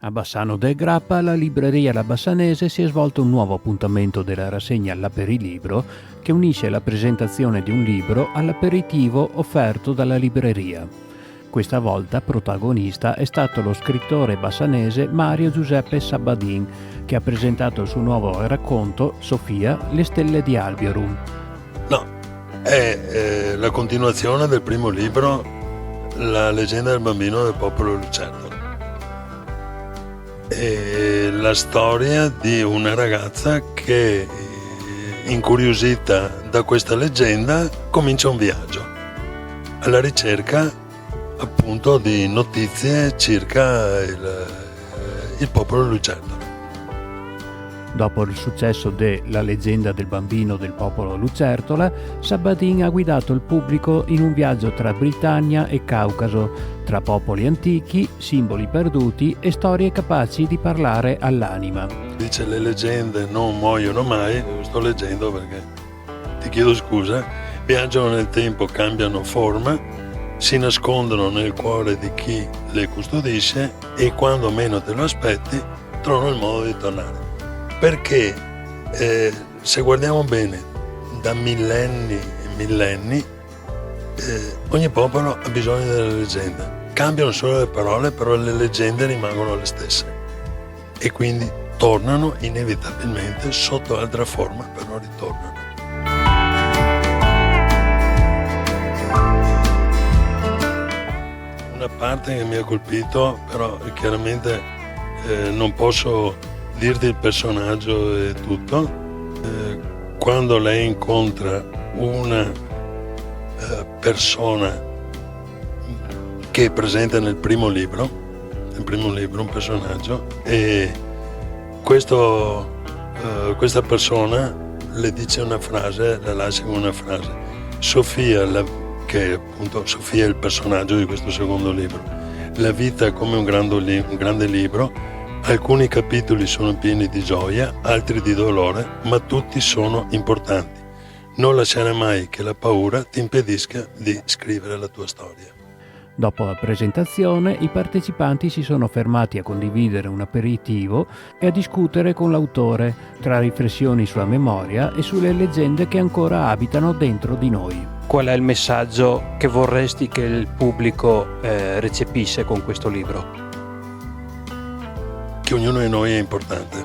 A Bassano del Grappa, alla libreria La Bassanese, si è svolto un nuovo appuntamento della rassegna L'Aperilibro, che unisce la presentazione di un libro all'aperitivo offerto dalla libreria. Questa volta protagonista è stato lo scrittore bassanese Mario Giuseppe Sabbadin, che ha presentato il suo nuovo racconto Sofia, le stelle di Albiorum. No, è la continuazione del primo libro, La leggenda del bambino del popolo lucertola. È la storia di una ragazza che, incuriosita da questa leggenda, comincia un viaggio alla ricerca appunto di notizie circa il popolo lucertola. Dopo il successo de La leggenda del bambino del popolo lucertola, Sabbadin ha guidato il pubblico in un viaggio tra Britannia e Caucaso, tra popoli antichi, simboli perduti e storie capaci di parlare all'anima. Dice: le leggende non muoiono mai, lo sto leggendo perché ti chiedo scusa, viaggiano nel tempo, cambiano forma, si nascondono nel cuore di chi le custodisce e quando meno te lo aspetti trovano il modo di tornare. Perché se guardiamo bene da millenni e millenni, ogni popolo ha bisogno della leggenda. Cambiano solo le parole, però le leggende rimangono le stesse e quindi tornano inevitabilmente sotto altra forma, però ritornano. Una parte che mi ha colpito, però chiaramente non posso dirti il personaggio e tutto, quando lei incontra una persona che è presente nel primo libro, un personaggio, e questa persona le dice una frase, la lascia con una frase. Sofia, che appunto Sofia è il personaggio di questo secondo libro, la vita è come un grande libro. Alcuni capitoli sono pieni di gioia, altri di dolore, ma tutti sono importanti. Non lasciare mai che la paura ti impedisca di scrivere la tua storia. Dopo la presentazione, i partecipanti si sono fermati a condividere un aperitivo e a discutere con l'autore, tra riflessioni sulla memoria e sulle leggende che ancora abitano dentro di noi. Qual è il messaggio che vorresti che il pubblico recepisse con questo libro? Che ognuno di noi è importante.